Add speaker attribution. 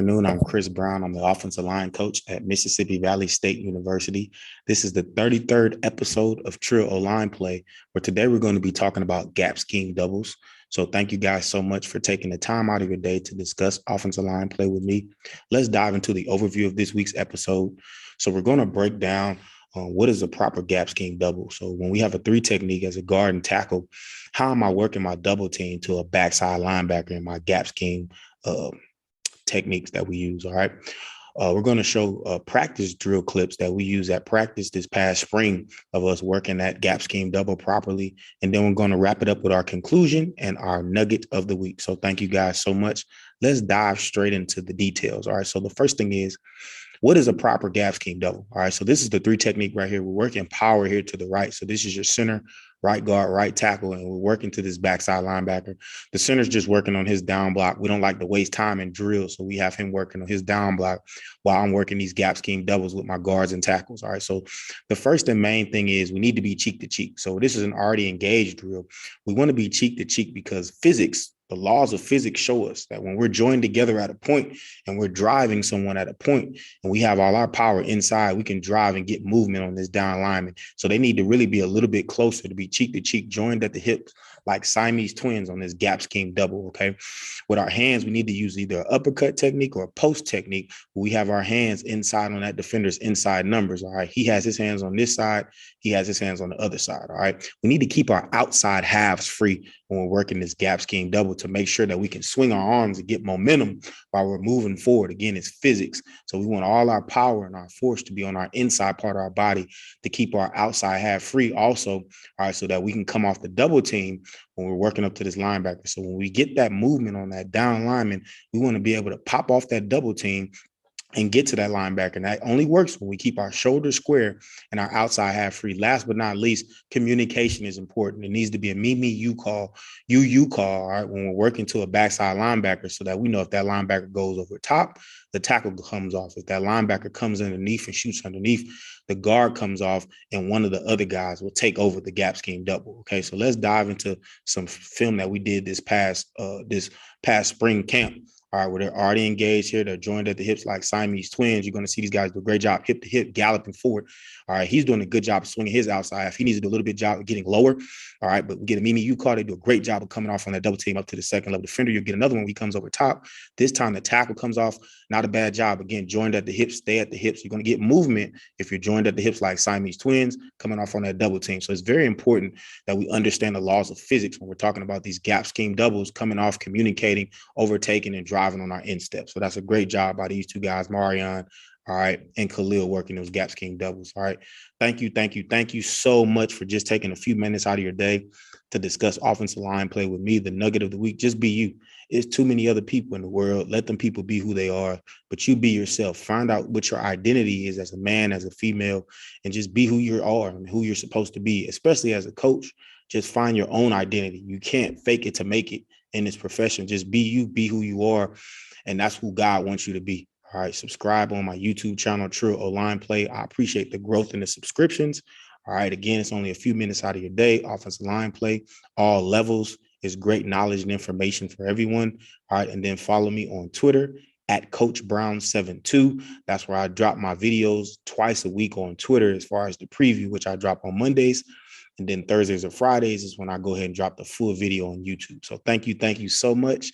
Speaker 1: afternoon. I'm Chris Brown. I'm the offensive line coach at Mississippi Valley State University. This is the 33rd episode of Trill O-Line Play, where today we're going to be talking about gap scheme doubles. So thank you guys so much for taking the time out of your day to discuss offensive line play with me. Let's dive into the overview of this week's episode. So we're going to break down what is a proper gap scheme double. So when we have a 3 technique as a guard and tackle, how am I working my double team to a backside linebacker in my gap scheme techniques that we use? All right. We're going to show practice drill clips that we use at practice this past spring of us working that gap scheme double properly. And then we're going to wrap it up with our conclusion and our nugget of the week. So thank you guys so much. Let's dive straight into the details. All right. So the first thing is, what is a proper gap scheme double? All right. So this is the 3 technique right here. We're working power here to the right. So this is your center, right guard, right tackle, and we're working to this backside linebacker. The center's just working on his down block. We don't like to waste time in drill, so we have him working on his down block while I'm working these gap scheme doubles with my guards and tackles. All right, so the first and main thing is we need to be cheek to cheek. So this is an already engaged drill. We want to be cheek to cheek because physics, the laws of physics show us that when we're joined together at a point and we're driving someone at a point and we have all our power inside, we can drive and get movement on this down lineman. So they need to really be a little bit closer to be cheek to cheek, joined at the hips like Siamese twins on this gap scheme double, okay? With our hands, we need to use either an uppercut technique or a post technique. We have our hands inside on that defender's inside numbers, all right? He has his hands on this side. He has his hands on the other side, all right? We need to keep our outside halves free when we're working this gap scheme double to make sure that we can swing our arms and get momentum while we're moving forward. Again, it's physics. So we want all our power and our force to be on our inside part of our body to keep our outside half free also, all right, so that we can come off the double team when we're working up to this linebacker. So when we get that movement on that down lineman, we want to be able to pop off that double team and get to that linebacker. And that only works when we keep our shoulders square and our outside half free. Last but not least, communication is important. It needs to be a me, you call, you call, all right, when we're working to a backside linebacker so that we know if that linebacker goes over top, the tackle comes off. If that linebacker comes underneath and shoots underneath, the guard comes off and one of the other guys will take over the gap scheme double. Okay, so let's dive into some film that we did this past spring camp. All right, where they're already engaged here. They're joined at the hips like Siamese twins. You're going to see these guys do a great job hip to hip, galloping forward. All right, he's doing a good job of swinging his outside. If he needs to do a little bit job of getting lower, all right, but we get a Mimi U call. They do a great job of coming off on that double team up to the second level defender. You'll get another one when he comes over top. This time the tackle comes off. Not a bad job. Again, joined at the hips, stay at the hips. You're going to get movement if you're joined at the hips like Siamese twins coming off on that double team. So it's very important that we understand the laws of physics when we're talking about these gap scheme doubles coming off, communicating, overtaking, and driving on our instep. So that's a great job by these 2 guys, Marion, all right, and Khalil working those gap scheme doubles. All right. Thank you so much for just taking a few minutes out of your day to discuss offensive line play with me. The nugget of the week, just be you. There's too many other people in the world. Let them people be who they are, but you be yourself. Find out what your identity is as a man, as a female, and just be who you are and who you're supposed to be, especially as a coach. Just find your own identity. You can't fake it to make it in this profession. Just be you, be who you are, and that's who God wants you to be. All right, subscribe on my YouTube channel, Trill O-Line Play. I appreciate the growth in the subscriptions. All right, again, it's only a few minutes out of your day. Offensive line play, all levels is great knowledge and information for everyone. All right, and then follow me on Twitter at Coach Brown72. That's where I drop my videos twice a week on Twitter as far as the preview, which I drop on Mondays. And then Thursdays or Fridays is when I go ahead and drop the full video on YouTube. So thank you so much.